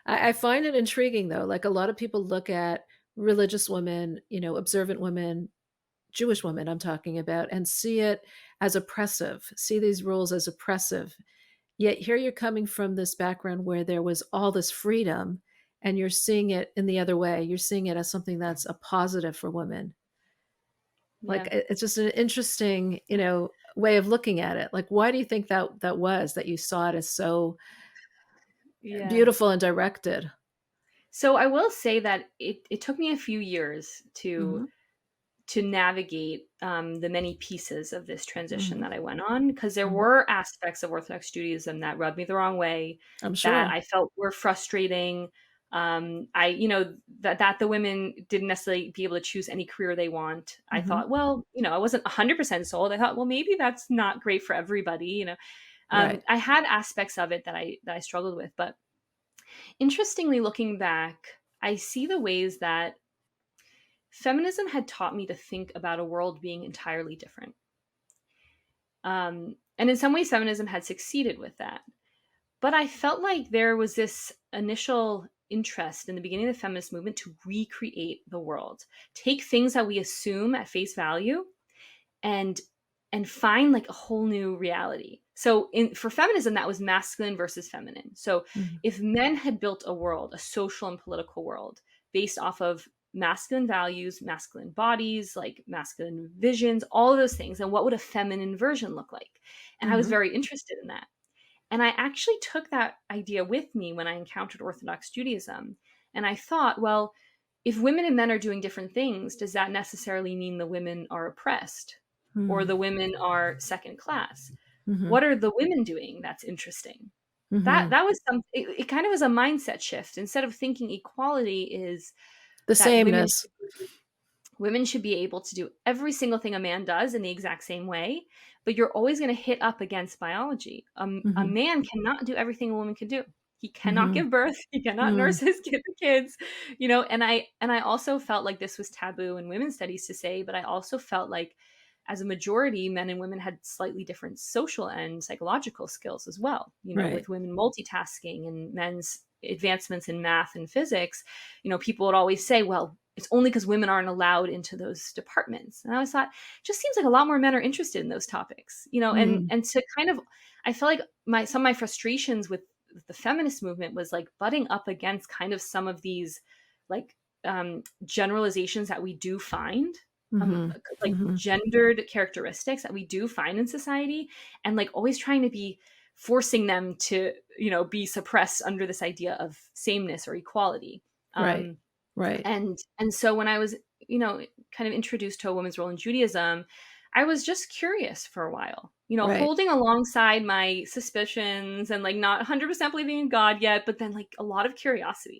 I find it intriguing though. Like a lot of people look at religious women, observant women, Jewish women I'm talking about, and see it as oppressive, see these rules as oppressive. Yet here you're coming from this background where there was all this freedom, and you're seeing it in the other way. You're seeing it as something that's a positive for women. Like Yeah. it's just an interesting, way of looking at it. Like, why do you think that was that you saw it as so Yeah. beautiful and directed? So I will say that it took me a few years Hmm. to navigate the many pieces of this transition Hmm. that I went on, because there Hmm. were aspects of Orthodox Judaism that rubbed me the wrong way, I'm that sure. I felt were frustrating. That the women didn't necessarily be able to choose any career they want. I Hmm. thought, well, I wasn't 100% sold. I thought, well, maybe that's not great for everybody. Right. I had aspects of it that I struggled with, but interestingly, looking back, I see the ways that feminism had taught me to think about a world being entirely different. And in some ways, feminism had succeeded with that. But I felt like there was this initial interest in the beginning of the feminist movement to recreate the world, take things that we assume at face value, and find like a whole new reality. So for feminism, that was masculine versus feminine. So Hmm. if men had built a world, a social and political world based off of masculine values, masculine bodies, like masculine visions, all of those things, then what would a feminine version look like? And I was Hmm. very interested in that. And I actually took that idea with me when I encountered Orthodox Judaism. And I thought, well, if women and men are doing different things, does that necessarily mean the women are oppressed or the women are second class? Hmm. What are the women doing that's interesting? That Hmm. that was some it kind of was a mindset shift. Instead of thinking equality is The that sameness. women should be able to do every single thing a man does in the exact same way, but you're always going to hit up against biology. A Hmm. man cannot do everything a woman can do. He cannot Hmm. give birth. He cannot nurse Hmm. his kids. And I also felt like this was taboo in women's studies to say, but I also felt like as a majority, men and women had slightly different social and psychological skills as well. Right. With women multitasking and men's advancements in math and physics, people would always say, well, it's only because women aren't allowed into those departments. And I always thought, it just seems like a lot more men are interested in those topics, and Hmm. to kind of, I felt like some of my frustrations with the feminist movement was like butting up against kind of some of these like generalizations that we do find, Hmm. like Hmm. gendered characteristics that we do find in society, and like always trying to be forcing them to be suppressed under this idea of sameness or equality. Right. um, Right. and so when I was, kind of introduced to a woman's role in Judaism, I was just curious for a while, Right. holding alongside my suspicions and like not 100% believing in God yet, but then like a lot of curiosity.